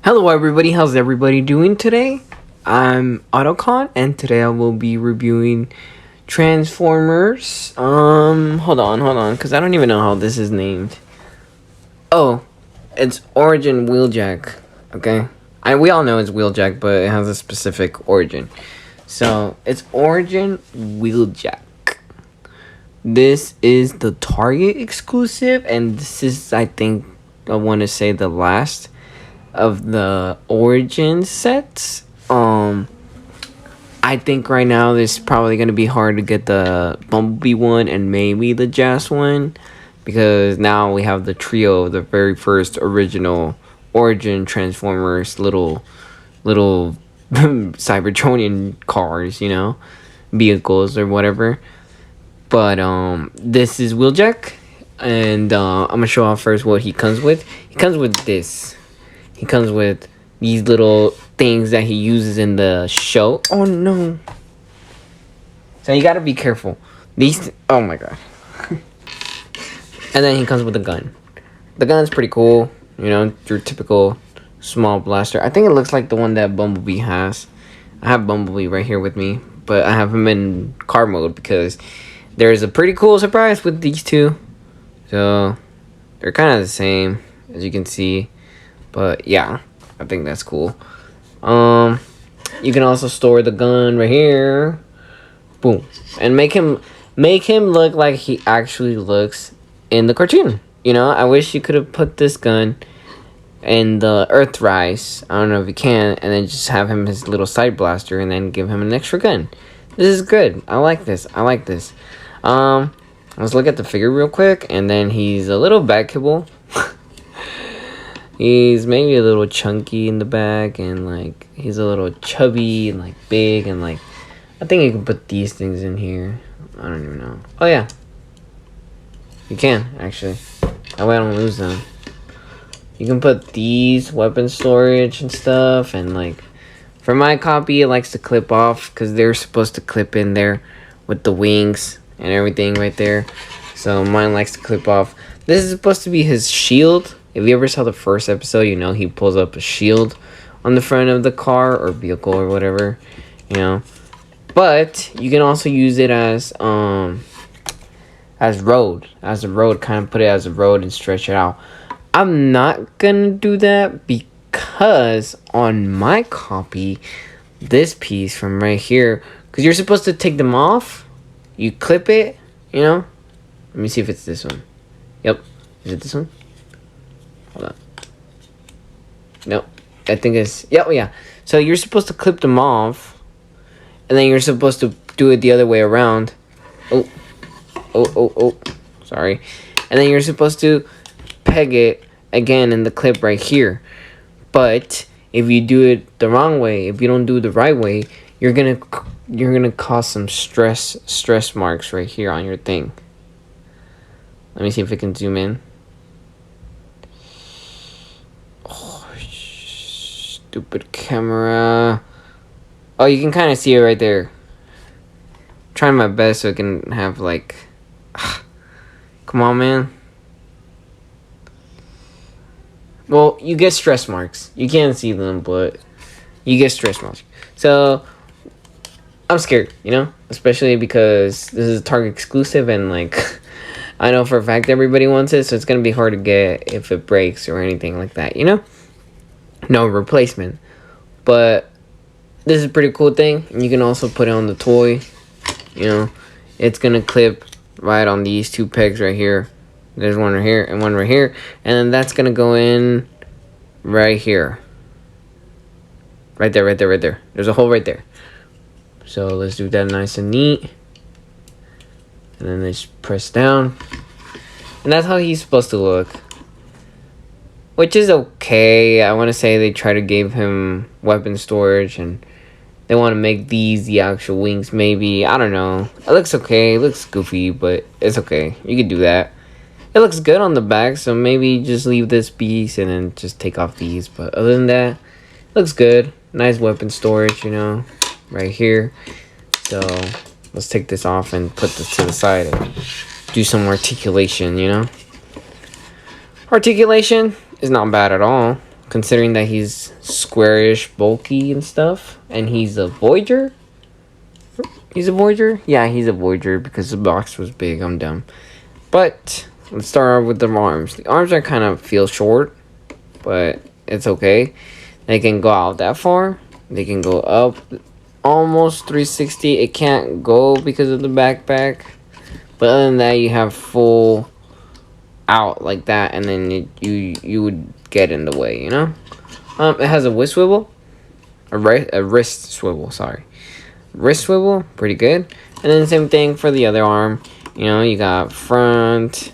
Hello everybody, how's everybody doing today? I'm Autocon and today I will be reviewing Transformers. Hold on, because I don't even know how this is named. Oh, it's Origin Wheeljack, okay? We all know it's Wheeljack, but it has a specific origin. So, it's Origin Wheeljack. This is the Target exclusive, and this is, I think, I want to say the last of the origin sets. I think right now it's probably gonna be hard to get the Bumblebee one and maybe the Jazz one, because now we have the trio, the very first original origin Transformers little Cybertronian cars, vehicles or whatever. But this is Wheeljack, and I'm gonna show off first what he comes with. He comes with this. He comes with these little things that he uses in the show. Oh no. So you gotta be careful. Oh my god. And then he comes with a gun. The gun's pretty cool. Your typical small blaster. I think it looks like the one that Bumblebee has. I have Bumblebee right here with me, but I have him in car mode because there's a pretty cool surprise with these two. So they're kind of the same, as you can see. But yeah, I think that's cool. You can also store the gun right here. Boom. And make him look like he actually looks in the cartoon. I wish you could have put this gun in the Earthrise. I don't know if you can, and then just have him his little side blaster and then give him an extra gun. This is good. I like this. Let's look at the figure real quick, and then he's a little backable. He's maybe a little chunky in the back, and he's a little chubby and big, and I think you can put these things in here. I don't even know. Oh yeah, you can actually. That way I don't lose them. You can put these weapon storage and stuff, and for my copy it likes to clip off because they're supposed to clip in there with the wings and everything right there. So mine likes to clip off. This is supposed to be his shield. If you ever saw the first episode, he pulls up a shield on the front of the car or vehicle or whatever, But you can also use it as a road, kind of put it as a road and stretch it out. I'm not gonna do that because on my copy, this piece from right here, because you're supposed to take them off, you clip it, Let me see if it's this one. Yep, is it this one? Hold on. Nope. I think it's... Yeah. So you're supposed to clip them off. And then you're supposed to do it the other way around. Oh. Sorry. And then you're supposed to peg it again in the clip right here. But if you do it the wrong way, if you don't do it the right way, you're gonna cause some stress marks right here on your thing. Let me see if I can zoom in. Stupid camera. Oh, you can kind of see it right there. I'm trying my best so I can have come on, man. Well, you get stress marks. You can't see them, but you get stress marks. So I'm scared, especially because this is a Target exclusive, and I know for a fact everybody wants it, so it's gonna be hard to get if it breaks or anything like that, No replacement. But this is a pretty cool thing, and you can also put it on the toy. It's gonna clip right on these two pegs right here. There's one right here and one right here, and then that's gonna go in right here. Right there. There's a hole right there. So let's do that nice and neat. And then just press down. And that's how he's supposed to look. Which is okay. I want to say they try to give him weapon storage, and they want to make these the actual wings maybe. I don't know. It looks okay. It looks goofy, but it's okay. You can do that. It looks good on the back, so maybe just leave this piece and then just take off these. But other than that, it looks good. Nice weapon storage, right here. So let's take this off and put this to the side and do some articulation, Articulation is not bad at all. considering that he's squarish, bulky, and stuff, and he's a Voyager. He's a Voyager? Yeah, he's a Voyager because the box was big. I'm dumb. But let's start off with the arms. The arms are kind of feel short, but it's okay. They can go out that far. They can go up almost 360. It can't go because of the backpack. But other than that, you have full out like that, and then you would get in the way, you know? It has a wrist swivel. A wrist swivel, sorry. Wrist swivel, pretty good. And then same thing for the other arm. You know, you got front,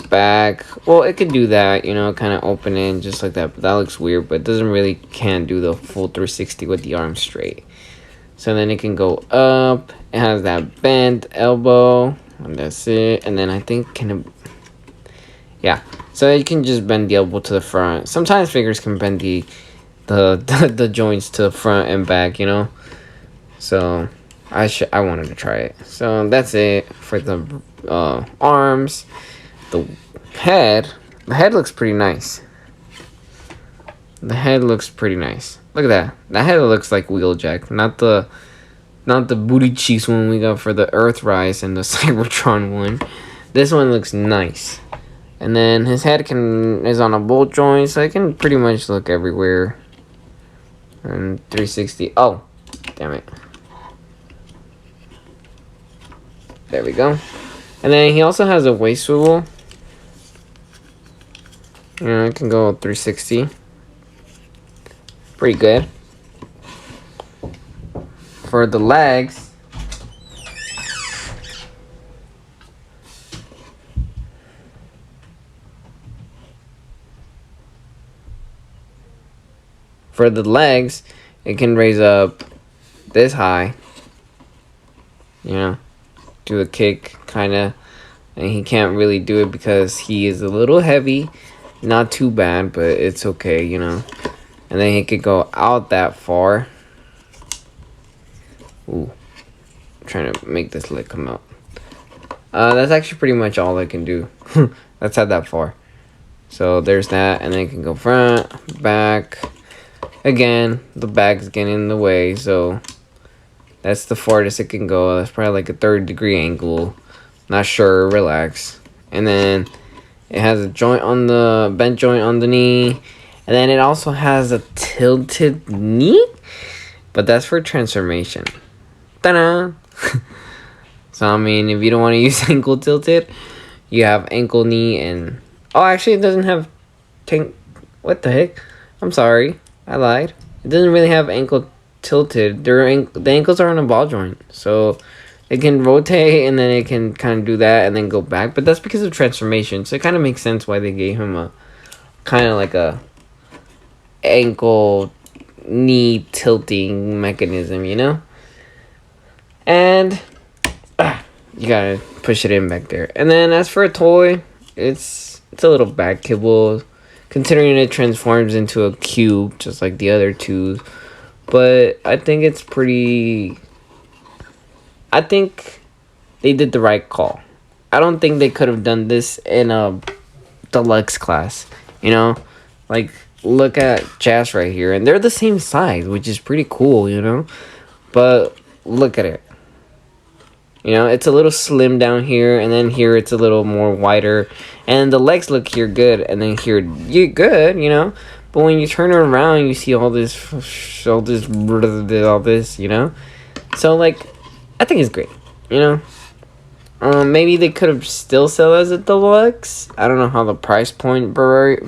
back. Well, it could do that, you know, kind of open in just like that. But that looks weird, but it doesn't really can't do the full 360 with the arm straight. So then it can go up. It has that bent elbow, and that's it. And then I think yeah. So you can just bend the elbow to the front. Sometimes figures can bend the joints to the front and back, you know. So I wanted to try it. So that's it for the arms. The head looks pretty nice. The head looks pretty nice. Look at that. That head looks like Wheeljack, not the booty cheeks one we got for the Earthrise and the Cybertron one. This one looks nice. And then his head is on a bolt joint, so it can pretty much look everywhere. And 360. Oh, damn it. There we go. And then he also has a waist swivel. You know, it can go 360. Pretty good. For the legs, it can raise up this high. You know, do a kick, kind of. And he can't really do it because he is a little heavy. Not too bad, but it's okay, you know. And then he could go out that far. Ooh. I'm trying to make this leg come out. That's actually pretty much all I can do. That's not that far. So there's that, and then it can go front, back. Again, the back's getting in the way, so that's the farthest it can go. That's probably like a 3rd-degree angle. Not sure, relax. And then it has a joint on the bent joint on the knee. And then it also has a tilted knee. But that's for transformation. Ta-da! So, I mean, if you don't want to use ankle tilted, you have ankle, knee, and... Oh, actually, it doesn't have... What the heck? I'm sorry. I lied. It doesn't really have ankle tilted. The ankles are on a ball joint. So... It can rotate, and then it can kind of do that, and then go back. But that's because of transformation. So it kind of makes sense why they gave him a... Kind of like a... ankle... knee tilting mechanism, you know? And... you gotta push it in back there. And then as for a toy, it's a little bad kibble. Considering it transforms into a cube, just like the other two. But I think it's pretty... I think they did the right call. I don't think they could have done this in a deluxe class. You know? Like, look at Jazz right here. And they're the same size, which is pretty cool, you know? But look at it. You know, it's a little slim down here. And then here it's a little more wider. And the legs look here good. And then here, you're good, you know? But when you turn it around, you see all this, you know? So, like... I think it's great, you know. Maybe they could have still sell as a deluxe. I don't know how the price point varies.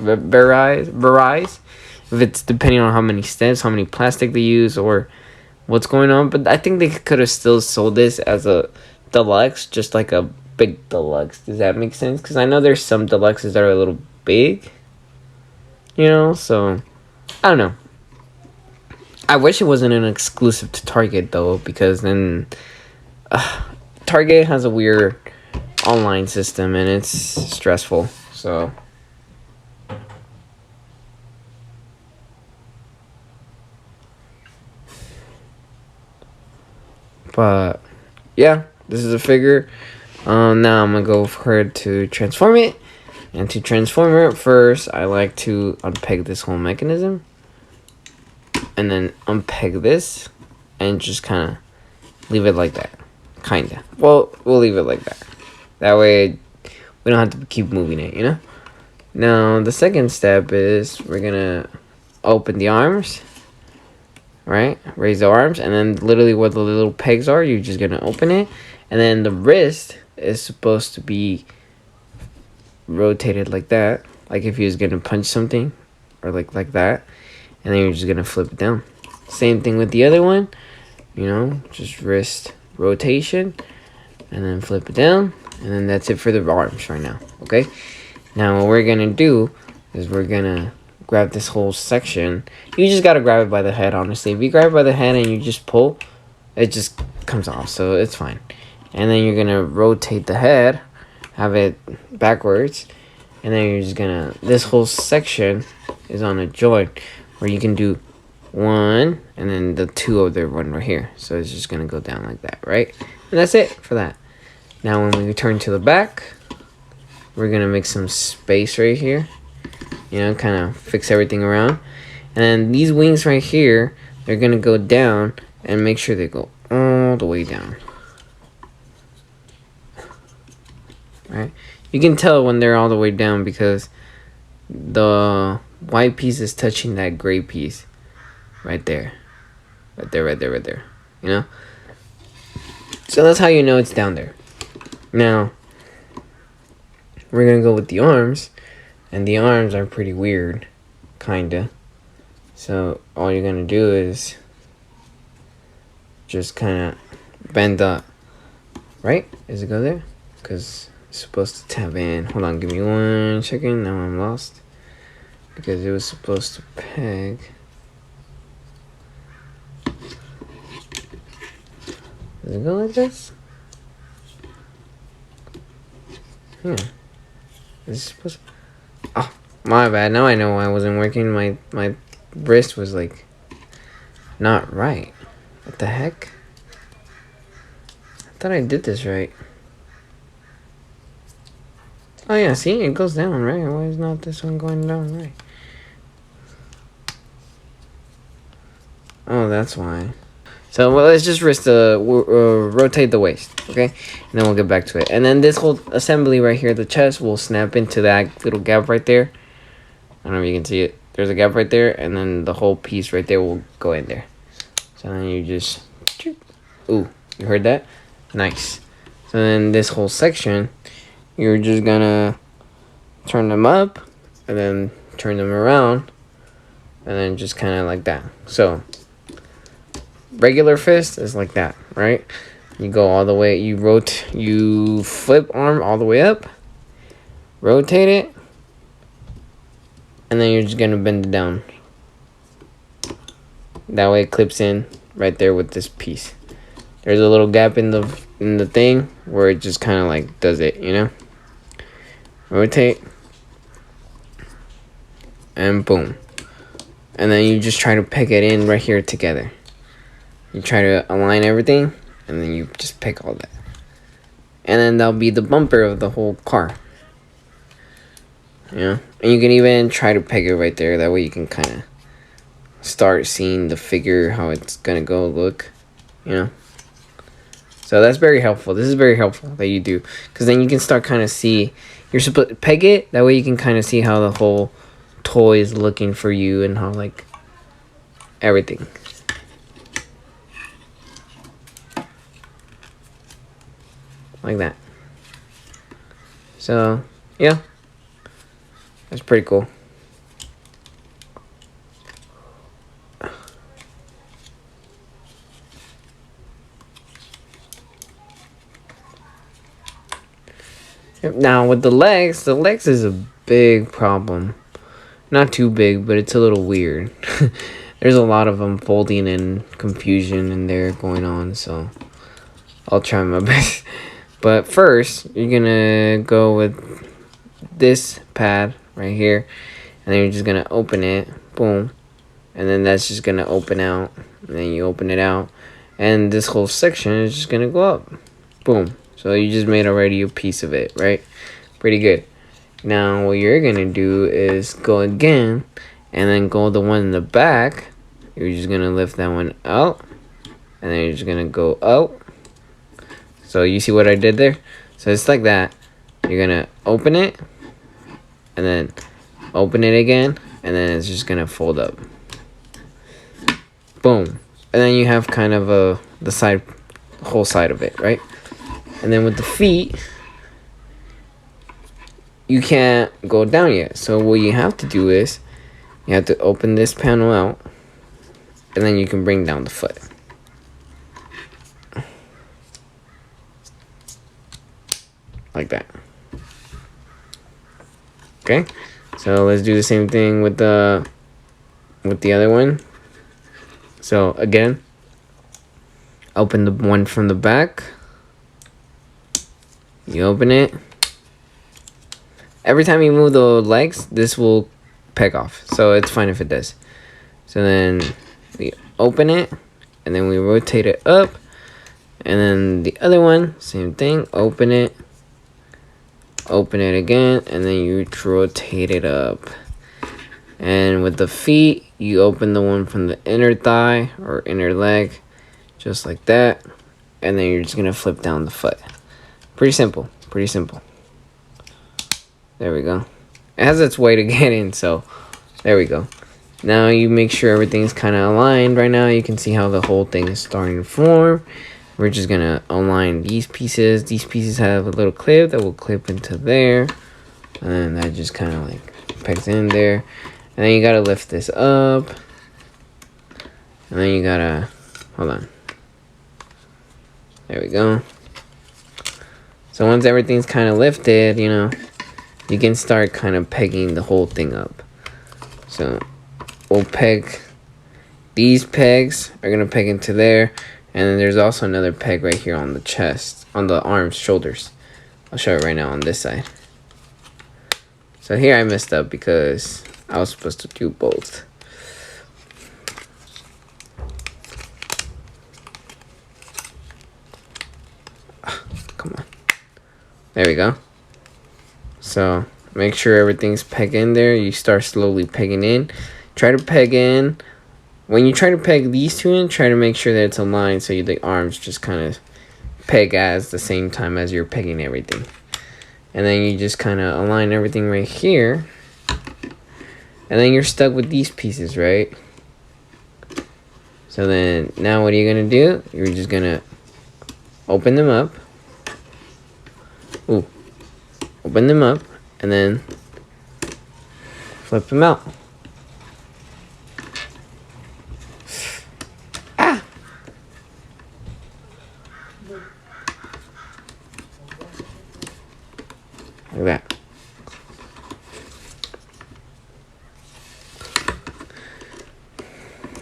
If it's depending on how many steps, how many plastic they use, or what's going on. But I think they could have still sold this as a deluxe, just like a big deluxe. Does that make sense? Because I know there's some deluxes that are a little big, you know. So I don't know. I wish it wasn't an exclusive to Target though, because then. Target has a weird online system and it's stressful, so but yeah, this is a figure. Now I'm gonna go for her to transform it. And to transform it, first I like to unpeg this whole mechanism, and then unpeg this, and just kind of leave it like that. Kinda. Well, we'll leave it like that. That way we don't have to keep moving it, you know? Now, the second step is we're gonna open the arms, right? Raise the arms, and then literally where the little pegs are, you're just gonna open it. And then the wrist is supposed to be rotated like that. Like if you was gonna punch something, or like that. And then you're just gonna flip it down. Same thing with the other one, you know, just wrist rotation, and then flip it down. And then that's it for the arms right now, okay? Now what we're gonna do is we're gonna grab this whole section. You just gotta grab it by the head, honestly. If you grab it by the head and you just pull, it just comes off, so it's fine. And then you're gonna rotate the head, have it backwards, and then you're just gonna, this whole section is on a joint where you can do one, and then the two other one right here. So it's just gonna go down like that, right? And that's it for that. Now when we return to the back, we're gonna make some space right here, you know, kind of fix everything around. And then these wings right here, they're gonna go down, and make sure they go all the way down. Right? You can tell when they're all the way down because the white piece is touching that gray piece right there. Right there. You know? So that's how you know it's down there. Now, we're going to go with the arms. And the arms are pretty weird. Kinda. So, all you're going to do is just kind of bend up. Right? Does it go there? Because it's supposed to tab in. Hold on, give me 1 second. Now I'm lost. Because it was supposed to peg. Does it go like this? Yeah. Is it supposed to... Oh, my bad. Now I know why it wasn't working. My wrist was like not right. What the heck? I thought I did this right. Oh yeah, see? It goes down, right? Why is not this one going down right? Oh, that's why. So well, let's just rotate the waist, okay? And then we'll get back to it. And then this whole assembly right here, the chest, will snap into that little gap right there. I don't know if you can see it. There's a gap right there, and then the whole piece right there will go in there. So then you just... Ooh, you heard that? Nice. So then this whole section, you're just gonna turn them up, and then turn them around, and then just kind of like that. So... regular fist is like that, right? You go all the way, you flip arm all the way up, rotate it, and then you're just gonna bend it down. That way it clips in right there with this piece. There's a little gap in the thing where it just kind of like does it, you know? Rotate, and boom. And then you just try to peg it in right here together. You try to align everything, and then you just pick all that. And then that'll be the bumper of the whole car. You know? And you can even try to peg it right there. That way you can kind of start seeing the figure, how it's going to go look. You know? So that's very helpful. This is very helpful that you do. Because then you can start kind of see. You're supposed to peg it. That way you can kind of see how the whole toy is looking for you. And how, like, everything. Like that. So, yeah. That's pretty cool. Now, with the legs is a big problem. Not too big, but it's a little weird. There's a lot of unfolding and confusion in there going on, so I'll try my best. But first, you're gonna go with this pad right here, and then you're just gonna open it, boom, and then that's just gonna open out, and then you open it out, and this whole section is just gonna go up, boom. So you just made already a piece of it, right? Pretty good. Now what you're gonna do is go again, and then go the one in the back. You're just gonna lift that one out, and then you're just gonna go out. So you see what I did there? So it's like that. You're gonna open it, and then open it again, and then it's just gonna fold up. Boom. And then you have kind of the whole side of it, right? And then with the feet, you can't go down yet. So what you have to do is you have to open this panel out, and then you can bring down the foot. Like that. Okay? So let's do the same thing with the other one. So again, open the one from the back. You open it. Every time you move the legs, this will peg off. So it's fine if it does. So then we open it, and then we rotate it up. And then the other one, same thing. Open it again, and then you rotate it up. And with the feet, you open the one from the inner thigh or inner leg, just like that. And then you're just gonna flip down the foot. Pretty simple, pretty simple. There we go. It has its way to get in, so there we go. Now you make sure everything's kind of aligned. Right now you can see how the whole thing is starting to form. We're just gonna align these pieces. These pieces have a little clip that will clip into there, and that just kind of like pegs in there. And then you gotta lift this up, and then you gotta, hold on. There we go. So once everything's kind of lifted, you know, you can start kind of pegging the whole thing up. So we'll peg, these pegs are gonna peg into there, and then there's also another peg right here on the chest, on the arms, shoulders. I'll show it right now on this side. So here I messed up because I was supposed to do both. Come on. There we go. So make sure everything's pegged in there. You start slowly pegging in. Try to peg in. When you try to peg these two in, try to make sure that it's aligned so the arms just kind of peg at the same time as you're pegging everything. And then you just kind of align everything right here. And then you're stuck with these pieces, right? So then now what are you going to do? You're just going to open them up. Ooh. Open them up and then flip them out. Ah! Like that.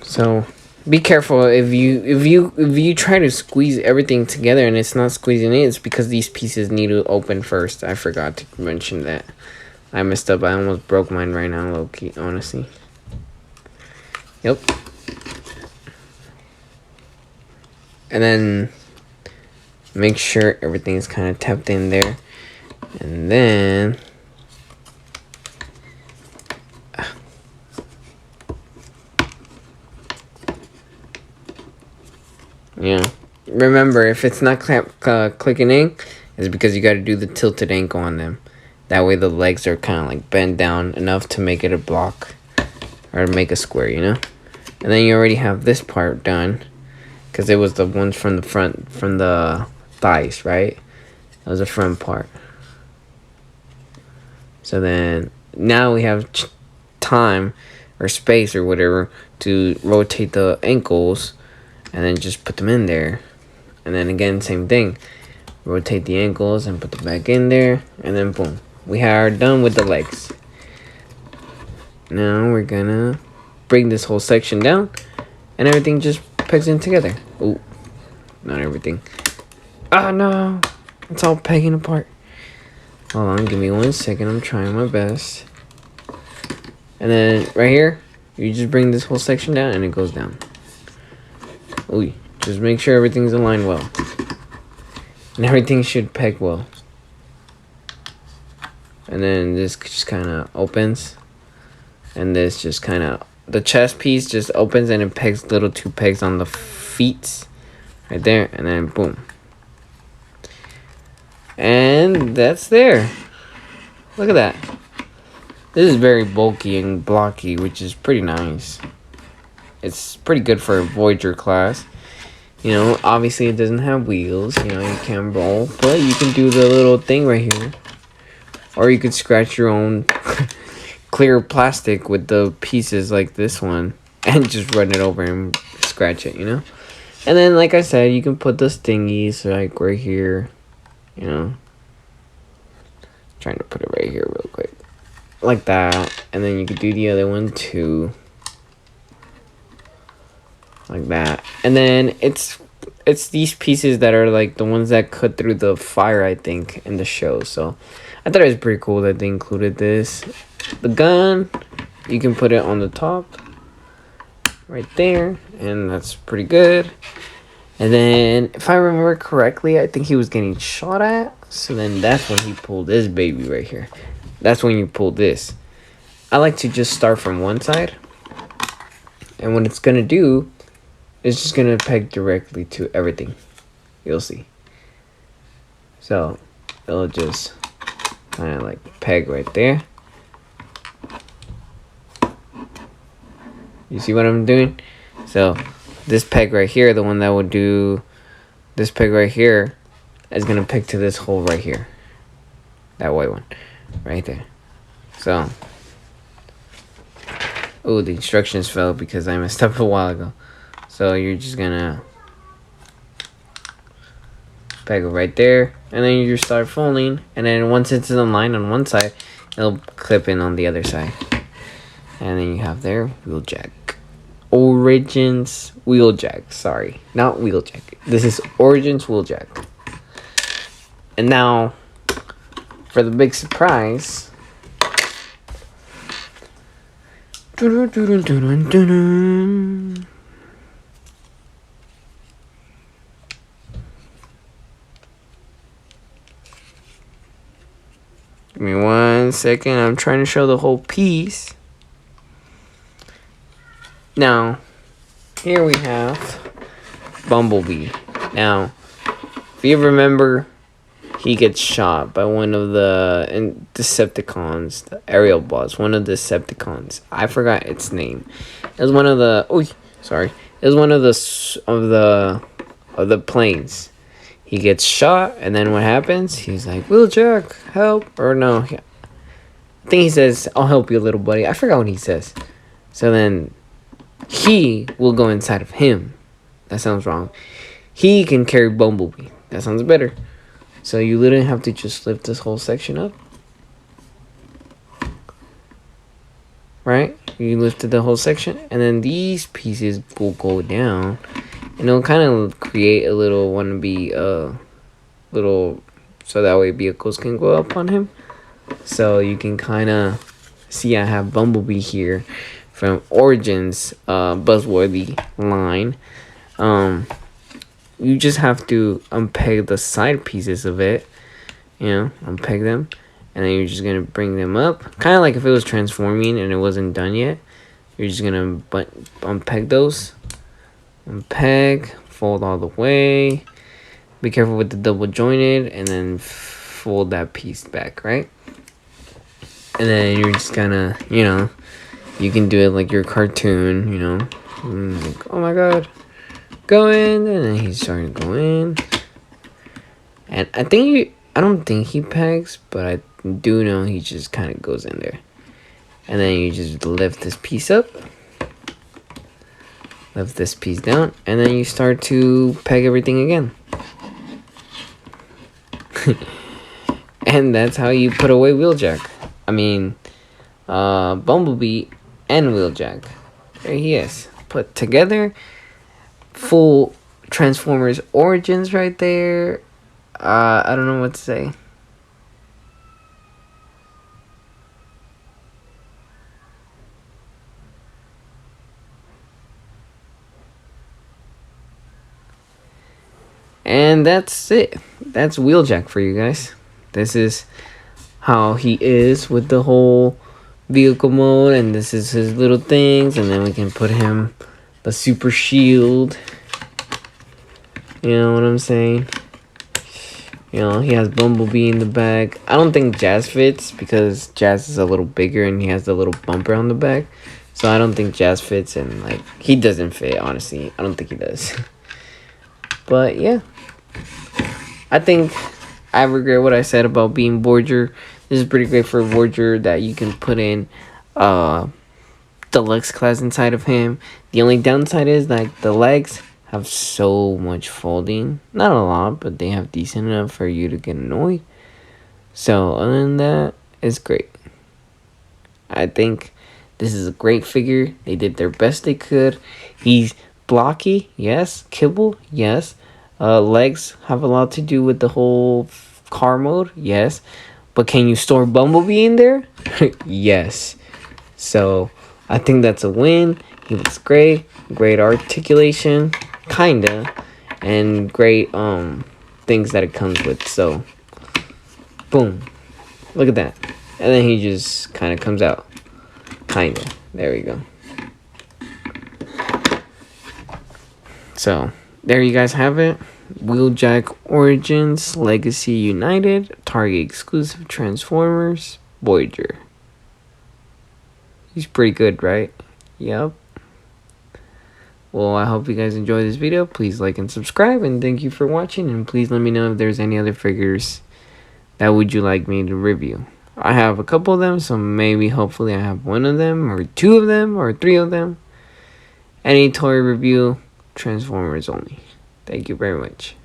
So be careful if you try to squeeze everything together and it's not squeezing in. It's because these pieces need to open first. I forgot to mention that. I messed up. I almost broke mine right now, low-key, honestly. Yep. And then make sure everything's kind of tapped in there. And then yeah. Remember, if it's not clicking in, it's because you got to do the tilted ankle on them. That way the legs are kind of like bent down enough to make it a block or to make a square, you know? And then you already have this part done because it was the ones from the front, from the thighs, right? That was the front part. So then now we have time or space or whatever to rotate the ankles. And then just put them in there. And then again, same thing. Rotate the ankles and put them back in there. And then boom. We are done with the legs. Now we're gonna bring this whole section down. And everything just pegs in together. Ooh. Not everything. Oh no. It's all pegging apart. Hold on, give me 1 second. I'm trying my best. And then right here, you just bring this whole section down and it goes down. Ooh, just make sure everything's aligned well. And everything should peg well. and then this just kind of opens, and this just kind of, the chest piece just opens and it pegs little 2 pegs on the feet right there, and then boom, and that's there. Look at that. This is very bulky and blocky, which is pretty nice. It's pretty good for a Voyager class. You know, obviously it doesn't have wheels. You know, you can't roll, but you can do the little thing right here. Or you could scratch your own clear plastic with the pieces like this one and just run it over and scratch it, you know? And then, like I said, you can put the stingies like right here, you know? Trying to put it right here real quick. Like that. And then you could do the other one too. Like that. And then it's these pieces that are like the ones that cut through the fire, I think, in the show. So I thought it was pretty cool that they included this. The gun, you can put it on the top right there, and that's pretty good. And then if I remember correctly, I think he was getting shot at, so then that's when he pulled this baby right here. That's when you pull this. I like to just start from one side, and what it's gonna do, it's just gonna peg directly to everything. You'll see. So it'll just kind of like peg right there. You see what I'm doing? So this peg right here, the one that would do this peg right here, is gonna peg to this hole right here. That white one, right there. So, oh, the instructions fell because I messed up a while ago. So you're just gonna peg it right there, and then you just start folding, and then once it's in the line on one side, it'll clip in on the other side. And then you have there Wheeljack. Origins Wheeljack. Sorry, not Wheeljack. This is Origins Wheeljack. And now, for the big surprise. Give me 1 second. I'm trying to show the whole piece. Now, here we have Bumblebee. Now, if you remember, he gets shot by one of the Decepticons, the aerial boss, one of the Decepticons. I forgot its name. It was one of the. Oh, sorry. It was one of the planes. He gets shot, and then what happens? He's like, Wheeljack, help! Or no, I think he says, I'll help you, little buddy. I forgot what he says. So then he will go inside of him. That sounds wrong. He can carry Bumblebee. That sounds better. So you literally have to just lift this whole section up. Right? You lifted the whole section. And then these pieces will go down. And it'll kind of create a little wannabe, little, so that way vehicles can go up on him. So you can kind of see I have Bumblebee here from Origins Buzzworthy line. You just have to unpeg the side pieces of it, you know, unpeg them, and then you're just gonna bring them up, kind of like if it was transforming and it wasn't done yet. You're just gonna unpeg those, unpeg, fold all the way, be careful with the double jointed, and then fold that piece back, right? And then you're just gonna, you know, you can do it like your cartoon, you know, like, oh my god, go in, and then he's starting to go in. And I don't think he pegs, but I do know he just kind of goes in there. And then you just lift this piece up, lift this piece down, and then you start to peg everything again. And that's how you put away Wheeljack. I mean, Bumblebee and Wheeljack. There he is, put together. Full Transformers Origins right there. I don't know what to say. And that's it. That's Wheeljack for you guys. This is how he is with the whole vehicle mode, and this is his little things, and then we can put him the super shield. You know what I'm saying? You know, he has Bumblebee in the back. I don't think Jazz fits because Jazz is a little bigger and he has the little bumper on the back. So I don't think Jazz fits, and like he doesn't fit, honestly. I don't think he does. But yeah. I think I regret what I said about being Voyager. This is pretty great for Voyager that you can put in deluxe class inside of him. The only downside is like the legs have so much folding. Not a lot, but they have decent enough for you to get annoyed. So other than that, it's great. I think this is a great figure. They did their best they could. He's blocky, yes. Kibble, yes. Legs have a lot to do with the whole car mode, yes. But can you store Bumblebee in there? Yes. So I think that's a win. He looks great. Great articulation, kinda, and great things that it comes with. So boom, look at that. And then he just kind of comes out, kinda. There we go. So there you guys have it. Wheeljack Origins Legacy United Target exclusive Transformers Voyager. He's pretty good, right? Yep. Well, I hope you guys enjoyed this video. Please like and subscribe, and thank you for watching, and please let me know if there's any other figures that would you like me to review. I have a couple of them, so maybe hopefully I have one of them or two of them or three of them. Any toy review, Transformers only. Thank you very much.